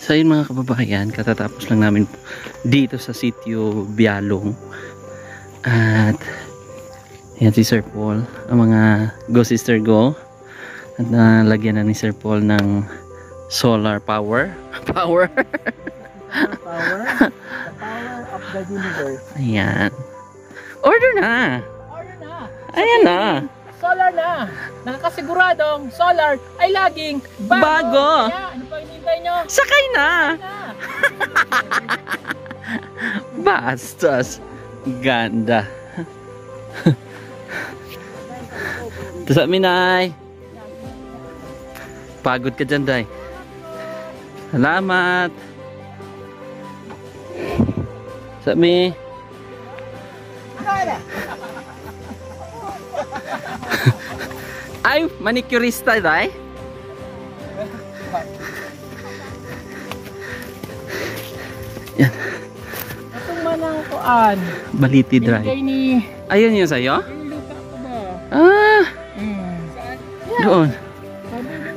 So yun mga kababayan, katatapos lang namin dito sa sitio Bialong. At yan si Sir Paul, ang mga go sister go. At nalagyan na ni Sir Paul ng solar power. Power. The power of the universe. Ayan. Order na. Order na. Ayan na. Solar na. Nakakasiguradong solar ay laging bago. Kaya, ano pa hinihintay nyo? Sakay na. Bastos. Ganda. Tapos amin ay. Pagod ka dyan, Day. Salamat. Sami. Ay, manicurista, Day. Yan. Itong manang kuan. Baliti dry. Binigay ni... Ayun yun sa'yo? Yung lupa ko ba? Ah, Saan? doon. Sabi mo.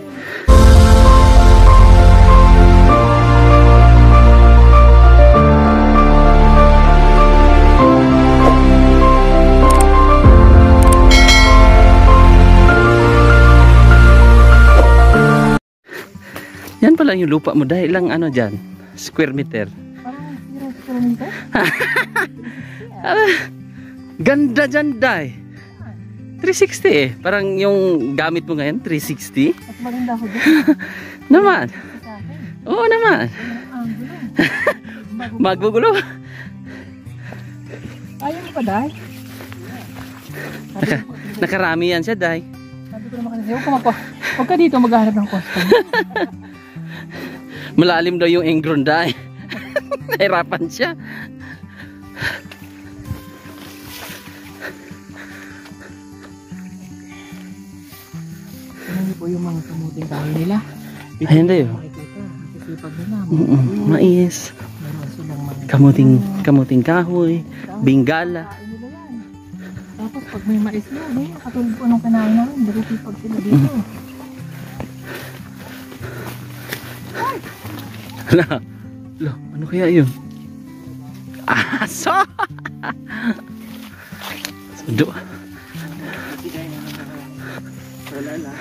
Yan pala yung lupa mo. Dahil lang ano dyan? Square meter. Parang 0 kilometer? Ganda dyan, Day. 360 eh. Parang yung gamit mo ngayon, 360. Mas maganda ko dyan. Naman. Sa akin. Oo naman. Ang gulo. Magbugulo. Ayaw mo pa, Day? Nakarami yan siya, Day. Sabi ko naman kasi, huwag ka dito maghahanap ng customer. Malalim daw yung ingron, Day. Nahirapan siya. Ano po yung mga kamuting kahoy nila? Ayan, Day. Masisipag nila. Mais. Meron silang mga... Kamuting kahoy. Bingala. kain nila yan. Tapos pag may mais na, katulad po nung kinain namin, masisipag sila dito. Hala. Ano kaya yun? Aso! Sundo. Wala lang.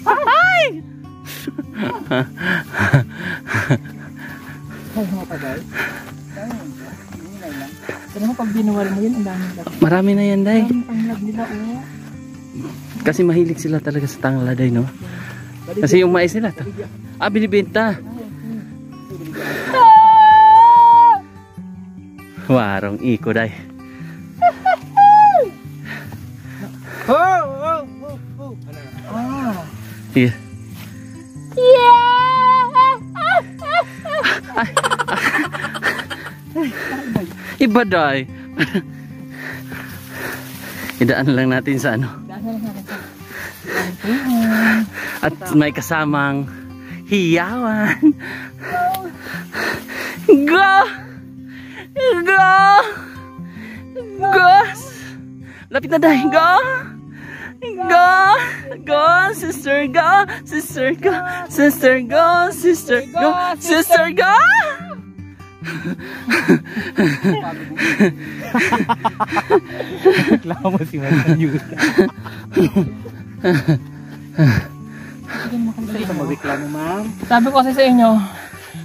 Ay! Ay, mga pagay. Pero mo pag binuwal mo yun, ang daming lag. Marami na yan, Day. Ang tanglad nila, oh. Kasi mahilig sila talaga sa tangladay, no? Kasi yung mais nila. Binibenta. Warong iko, Day. Ah. Here. Iba, Day. Idaan lang natin sa ano. At may kasamang hiyawan. Go! Go! Go! Lapit na, Day. Go! Go! Go! Sister, go! Sister, go! Sister, go! Sister, go! Sister, go! Reklamo si Martin Yuta. Reklamo, ma'am. Sabi ko kasi sa inyo,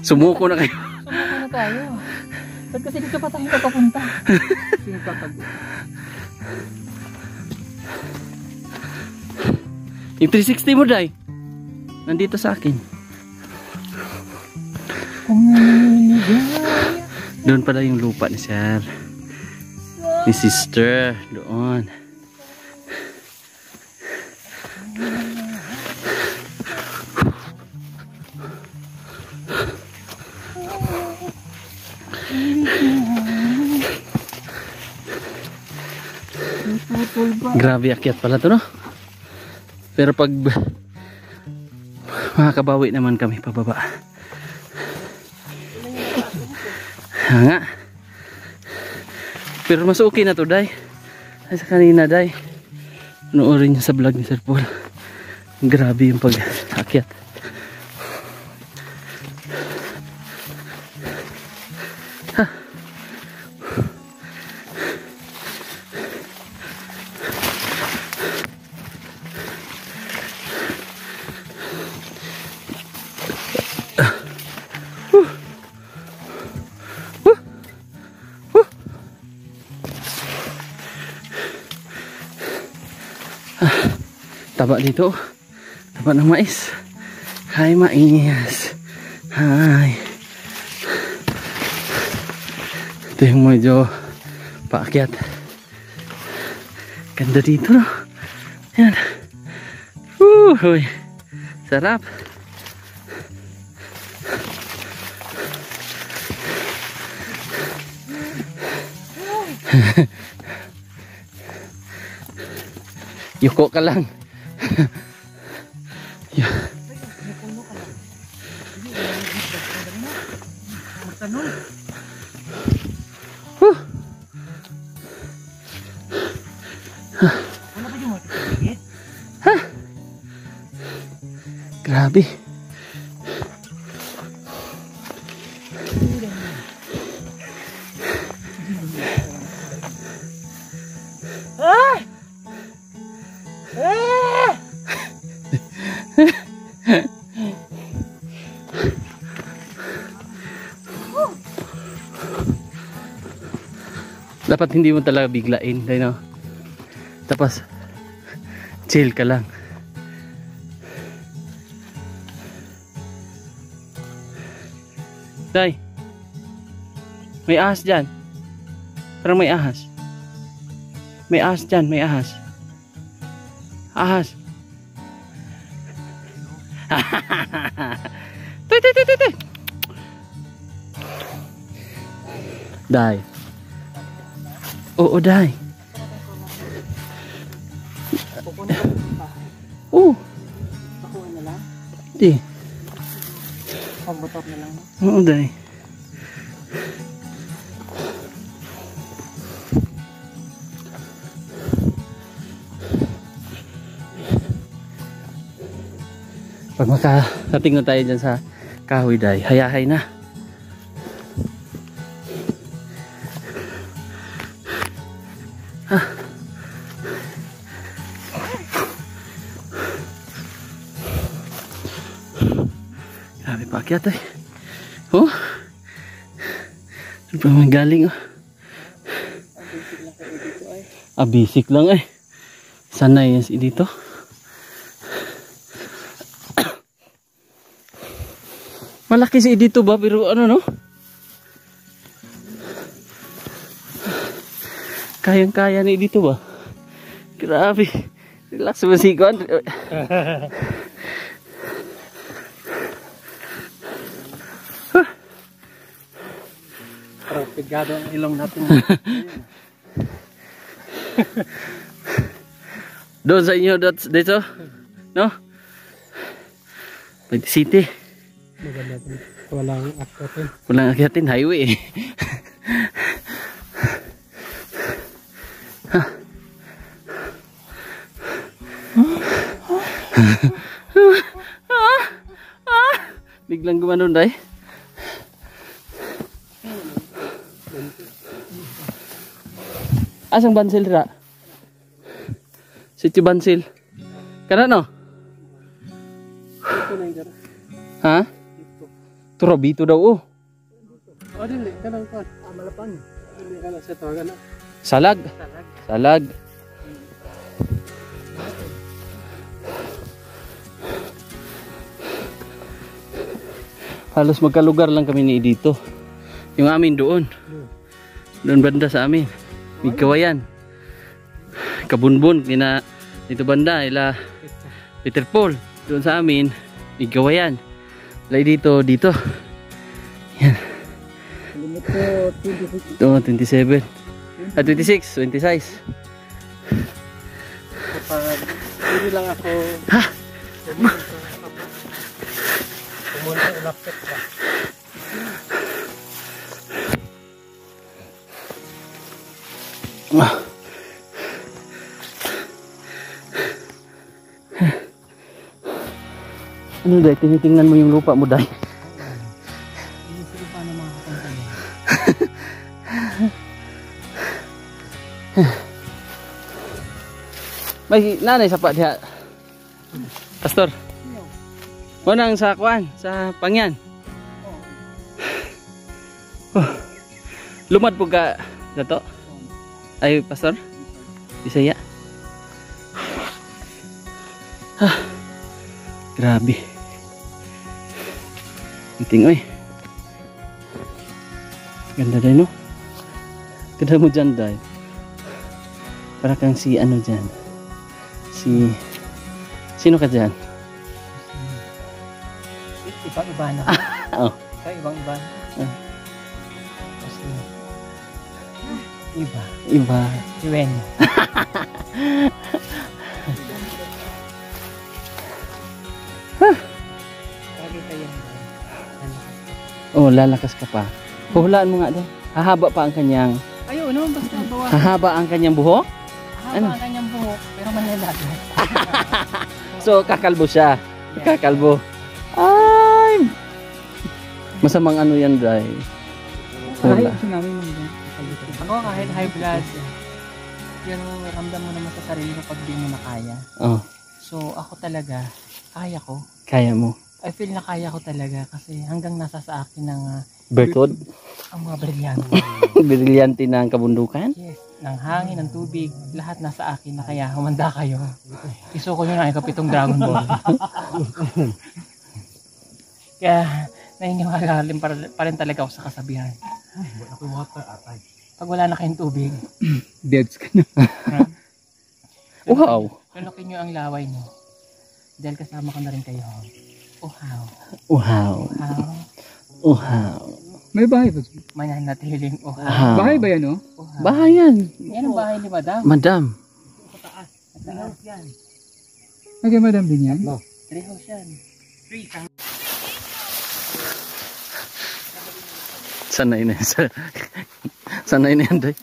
Sumuko na kayo. sumuko na tayo. Ba't kasi dito pa tayo papunta? Yung 360 mo, Day. Nandito sa akin. Doon pala yung lupa ni Sir. Ni Sister. Doon. Grabe akyat pala to, no? Pero pag makakabawi naman kami pababa. Nga. Pero mas okay na to, day. Ay, sa kanina, day. Noorin niyo sa vlog ni Sir Paul. Grabe yung pag-akyat. Ha. Taba dito. Taba ng mais. Hi mais. Hi. Ito yung medyo paakyat. Ganda dito, no? Yan. Uy. Sarap. Yuko ka lang. Grabe. Dapat hindi mo talaga biglain, no? Tapos chill ka lang. Day, may ahas dyan. Parang may ahas. May ahas dyan, may ahas. Ahas. Tuy. Day. Oo, day. Oo. Pakuha na lang? Hindi. Pagbutot na lang. Oo, day. Pag makarating na tayo dyan sa kahoy, day, hayahay na. Grabe paakyat eh. Oh. Saan pa man galing oh. Basic lang eh. Sanay yan si dito. Malaki si dito ba pero ano no? Kayang-kaya ni dito ba? Grabe. Relax mo si Kon. Parang pigado ang ilong natin. Doon sa inyo dito? No? Pwede city. Maganda din. Walang akyatin. Walang akyatin, highway. Biglang gumanon day. Asang bansil ra? Sitio bansil. Kana no? Ito na yung gara. Ha? Turabito daw oh. O din eh. Kanang pa. Malapang. Hindi ka na sa tawagan na. Salag. Salag. Halos magkalugar lang kami ni dito. Yung amin doon. Doon banda sa amin. Migkawayan. Kabunbun. Dito banda. Ila Peter Paul. Doon sa amin. Migkawayan. Lay dito. Yan. Limit ko 26. Ito 27. 26. 26. Kapag hindi lang ako. Ha? Pumunta ulapit ka. Ano Day? Tinitingnan mo yung lupa mo Day? May nanay sa pa diha. Pastor. Mo nang sa kuan, sa pangyan. Oh. Lumad po ka dato. Ay pastor. Bisaya. Grabe. Penting oy. Ganda din no. Ganda mo dyan Day. Para kang si ano dyan. Sino ka dyan? Ibang-iba na. Oh. Ibang-iba. Kasi iba. Iba. Iwen. Oh, lalakas ka pa. Huhulaan mo nga Day. Hahaba pa ang kanyang. Ayun, no, basta bawa. Hahaba ang kanyang buhok? Haba ang kanyang buhok, pero manlalaki. So, kakalbo siya. Kakalbo. Ay! Masamang ano yan, Day. Wala. Ako kahit high blood, yung ramdam mo naman sa sarili mo pag di mo na kaya. Oh, So, ako talaga, kaya ko. kaya mo. I feel na kaya ko talaga kasi hanggang nasa sa akin ng Bertod? ang mga brilyante. Brilyante ng kabundukan? Yes, ng hangin, ng tubig, lahat nasa akin na kaya humanda kayo. Isuko nyo na ikapitong Dragon Ball. Kaya naniniwala pa rin talaga ako sa kasabihan. Pag wala na kayong tubig, Deads ka na. Wow! lunukin nyo ang laway nyo. Dahil kasama ko na rin kayo. Uhaw. Wow! Uhaw. Wow! May bahay ba? Mananatiling uhaw. Wow! Bahay ba yan, oh? Uhaw. Bahayan! Yan ang bahay ni Madam. Madam! Treehouse yan. Okay, madam din yan? No. Treehouse yan. Sanay na yan. Sanay na yan, Day.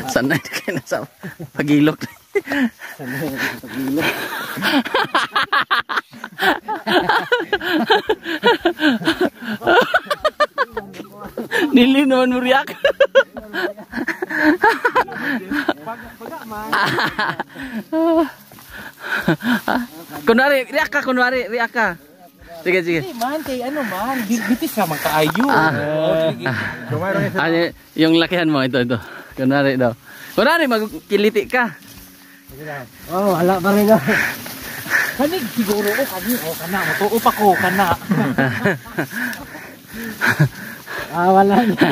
Sanay na kayo na sa pagilok. Nili naman mo riyak. Kunwari, riyak ka, kunwari, riyak ka. Sige, sige. Hindi man, kay ano man. Bitis ka magkaayo. Ano, yung lakihan mo, ito. Kunwari daw. Kunwari, magkiliti ka. Oh, wala pa rin ako. Kanig siguro ko, kanig. O, kana. Matuo pa ko, kana. Wala na.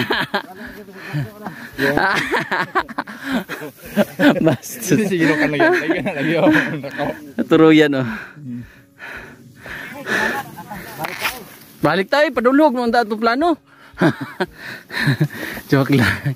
Basta. Siguro ka na yan. Lagi ako. Turuyan, oh. Balik tayo, padulog mo ang dato plano. Joke lang.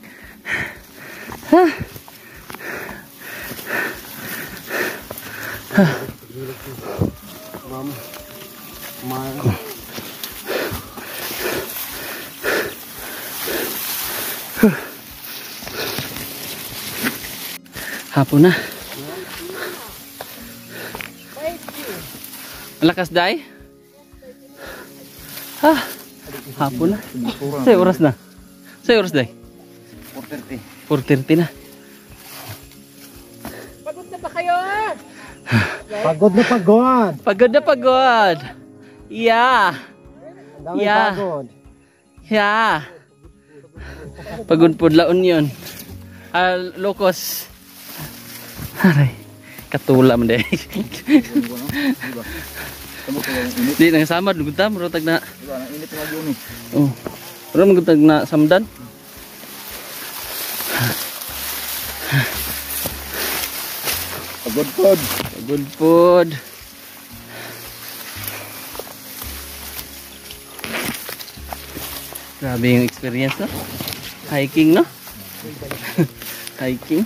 Hapon na. Malakas day? Hapon na. Sa'yo oras na. Sa'yo oras day? 4:30. 4:30 na. Pagod na ba kayo? Pagod na pagod. Pagod na pagod. Yeah. Dami Yeah. pagod. Yeah. Pagod po laon yun. Lokos. Aray. Katula mo day. Di nang samad gutam rotag na. Init na yun eh. Oh. Ro magutag na samdan. Pagod pod. Pagod pod. Grabe yung experience, no? Hiking, no? Hiking.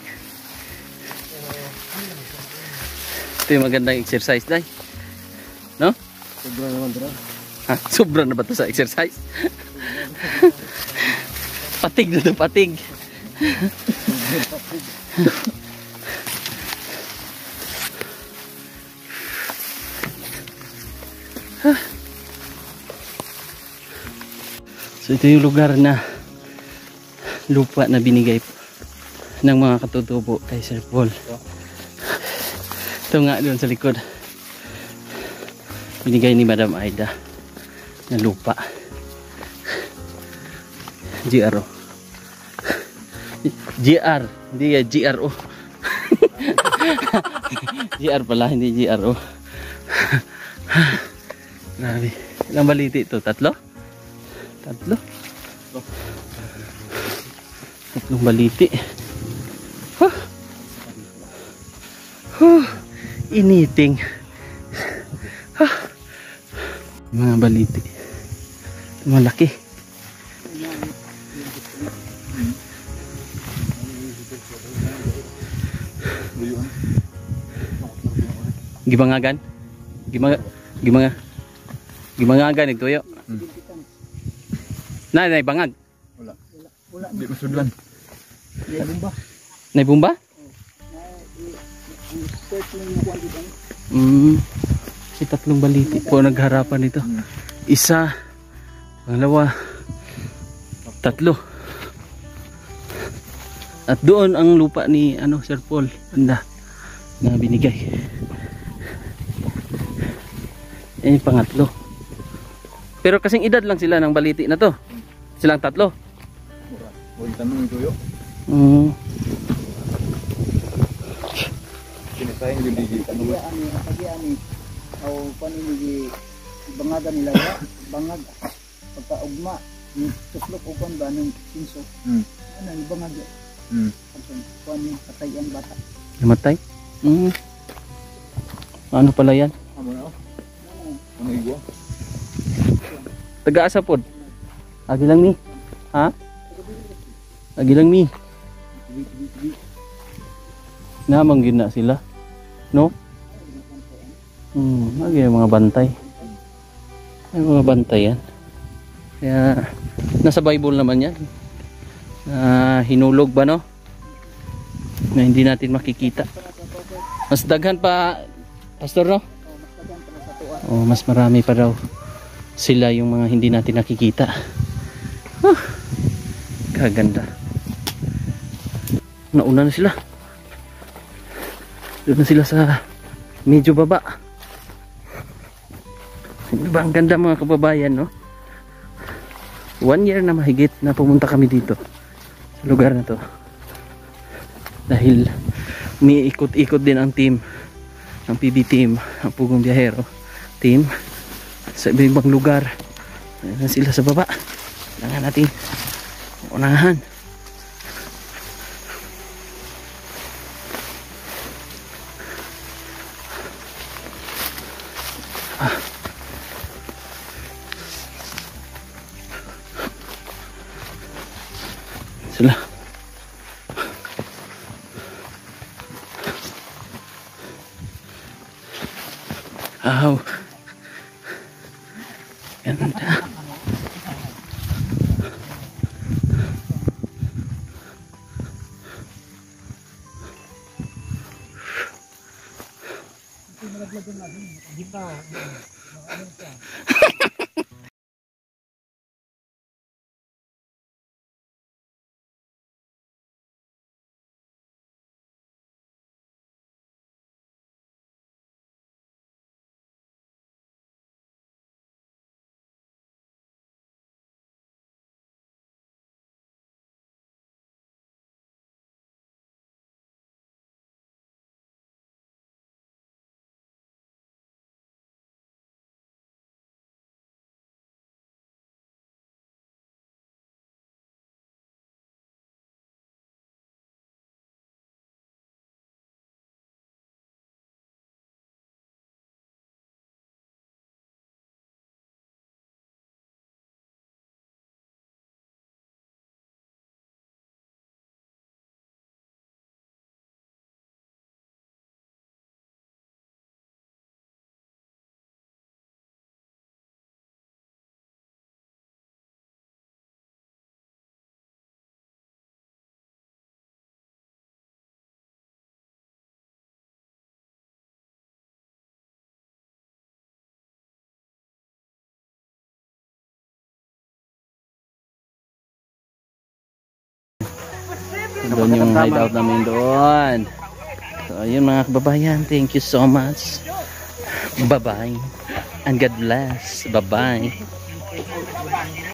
Ito yung magandang exercise, day. No? Sobra naman bro. Ha? Sobra na ba ito sa exercise? Patig na to, patig. So ito yung lugar na lupa na binigay ng mga katutubo kay Sir Paul. Ito nga doon sa likod. Binigay ni Madam Aida na lupa. GRO. GR, hindi ya GRO. GR pala, hindi GRO. Grabe. Ilang baliti ito? Tatlo? Tatlo? Tatlong baliti. Huh. Huh. Initing. Huh. Mga baliti. Malaki. Gibangagan? Gibangagan ito yo. Nay bangag. Wala. Di masudlan. Nay bumba? Si tatlong baliti po nagharapan ito. Isa, pangalawa, tatlo. At doon ang lupa ni Sir Paul banda na binigay. Yan yung pangatlo. Pero kasing edad lang sila ng baliti na to. Silang tatlo. Huwag tanong ito yo. Kinitayang yung digit. Ano ba? Ani o panini bangagan nila ya bangag pagkaugma ni tuslok uban ba ng pinso ano ni bangag kuan patay ang bata Namatay? Ano pala yan? Amo na. Ano igwa? Taga-asa pod? Agi lang ni. Ha? Agi lang ni. Namang yun na sila. No? Agi yung mga bantay. Ay mga bantay yan. Kaya nasa Bible naman yan. Hinulog ba no? Na hindi natin makikita. Mas daghan pa pastor no? Oh, mas marami pa daw sila yung mga hindi natin nakikita. Kaganda. Nauna na sila. Doon na sila sa medyo baba. Diba ang ganda mga kababayan no? 1 year na mahigit na pumunta kami dito sa lugar na to. Dahil umiikot-ikot din ang team, ang PB team, ang Pugong Biyahero team sa ibang lugar. Ayan na sila sa baba. Kailangan natin unahan. Sila. Aw. Ganda. Doon yung hideout namin doon. So ayun mga kababayan, thank you so much. Bye bye and God bless. Bye bye.